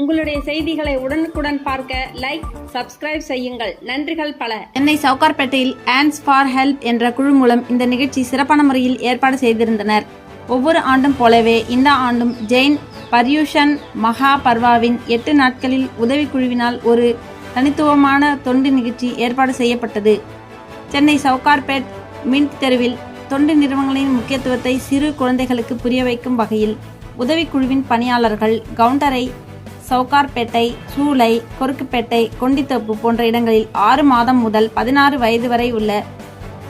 உங்களுடைய செய்திகளை உடனுக்குடன் பார்க்க லைக், சப்ஸ்கிரைப் செய்யுங்கள். நன்றிகள் பல. சென்னை சவுகார்பேட்டையில் ஆன்ஸ் ஃபார் ஹெல்ப் என்ற குழு மூலம் இந்த நிகழ்ச்சி சிறப்பான முறையில் ஏற்பாடு செய்திருந்தனர். ஒவ்வொரு ஆண்டும் போலவே இந்த ஆண்டும் ஜெயின் பர்யூஷன் மகா பர்வாவின் 8 நாட்களில் உதவிக்குழுவினால் ஒரு தனித்துவமான தொண்டு நிகழ்ச்சி ஏற்பாடு செய்யப்பட்டது. சென்னை சவுகார்பேட் மின்ட் தெருவில் தொண்டு நிறுவனங்களின் முக்கியத்துவத்தை சிறு குழந்தைகளுக்கு புரிய வைக்கும் வகையில் உதவிக்குழுவின் பணியாளர்கள் கவுண்டரை, சவுகார்பேட்டை, சூளை, கொருக்குப்பேட்டை, கொண்டித்தோப்பு போன்ற இடங்களில் 6 மாதம் முதல் 16 வயது வரை உள்ள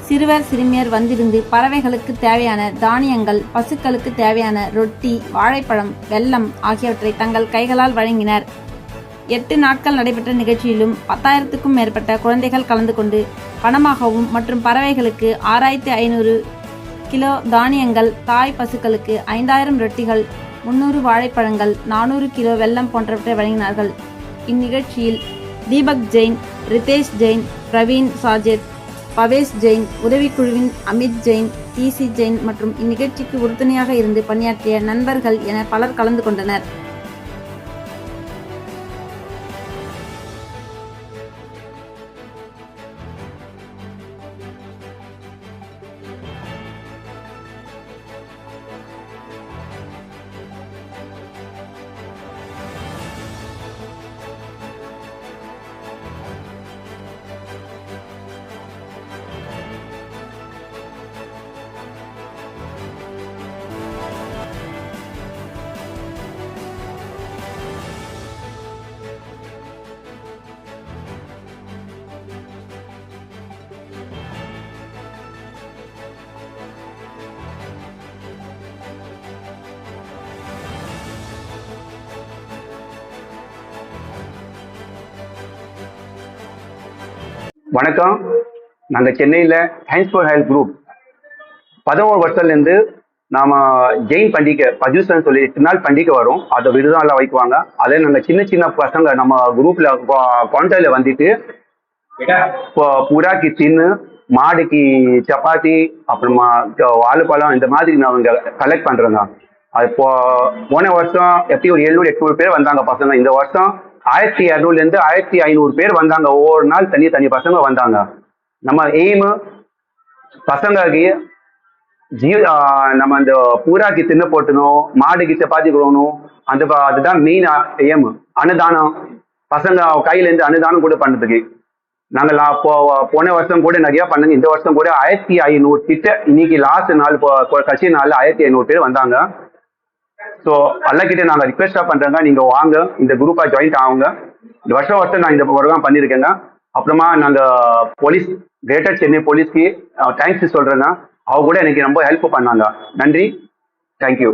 சிறுவர் சிறுமியர் வந்திருந்து பறவைகளுக்கு தேவையான தானியங்கள், பசுக்களுக்கு தேவையான ரொட்டி, வாழைப்பழம், வெல்லம் ஆகியவற்றை தங்கள் கைகளால் வழங்கினர். 8 நாட்கள் நடைபெற்ற நிகழ்ச்சியிலும் 10,000க்கும் மேற்பட்ட குழந்தைகள் கலந்து கொண்டு பணமாகவும் மற்றும் பறவைகளுக்கு 6,500 கிலோ தானியங்கள், தாய் பசுக்களுக்கு 5,000 ரொட்டிகள், 300 வாழைப்பழங்கள், 400 கிலோ வெல்லம் போன்றவற்றை வழங்கினார்கள். இந்நிகழ்ச்சியில் தீபக் ஜெயின், ரிதேஷ் ஜெயின், பிரவீன் சாஜித், பவேஷ் ஜெயின், உதவிக்குழுவின் அமித் ஜெயின், டிசி ஜெயின் மற்றும் இந்நிகழ்ச்சிக்கு உறுதுணையாக இருந்து பணியாற்றிய நண்பர்கள் என பலர் கலந்து கொண்டனர். வணக்கம். நாங்கள் சென்னையில் ஆன்ஸ் ஃபார் ஹெல்ப் குரூப் 11 வருஷத்துலேருந்து நாம் ஜெயின் பண்டிகை பஜூசன் சொல்லி 8 நாள் பண்டிகை வரும். அதை விருதெல்லாம் வைக்குவாங்க. அதே நாங்கள் சின்ன சின்ன பசங்க நம்ம குரூப்பில் கான்டாக்டில் வந்துட்டு புறாக்கு தின்னு, மாடுக்கு சப்பாத்தி, அப்புறமா வாழைப்பழம் இந்த மாதிரி நாங்கள் கலெக்ட் பண்ணுறோங்க. அது போன வருஷம் எப்படி ஒரு 700-800 பேர் வந்தாங்க பசங்க. இந்த வருஷம் 1,200லேருந்து 1,500 பேர் வந்தாங்க. ஒவ்வொரு நாள் தனி பசங்க வந்தாங்க. நம்ம எய்மு பசங்களுக்கு நம்ம அந்த பூராக்கு தின்னு போட்டணும், மாடுக்கு சப்பாத்தி கொடுக்கணும். அதுதான் மெயின் எய்ம். அன்னதானம் பசங்க கையிலேருந்து அன்னதானம் கூட பண்ணுறதுக்கு நாங்கள் போன வருஷம் கூட நிறைய பண்ணுங்க. இந்த வருஷம் கூட 1,500 கிட்ட, இன்னைக்கு லாஸ்ட் நாள் கட்சி நாள் 1,500 பேர் வந்தாங்க. ஸோ எல்லாக்கிட்ட நாங்கள் ரிக்வெஸ்டாக பண்ணுறேங்க, நீங்கள் வாங்க, இந்த குரூப்பாக ஜாயின்ட் ஆகுங்க. இந்த வருஷம் நான் இந்த ப்ரோக்ராம் பண்ணியிருக்கேங்க. அப்புறமா நாங்கள் போலீஸ், கிரேட்டர் சென்னை போலீஸ்க்கு தேங்க்ஸ் சொல்கிறேங்க. அவங்க கூட எனக்கு ரொம்ப ஹெல்ப் பண்ணாங்க. நன்றி, தேங்க்யூ.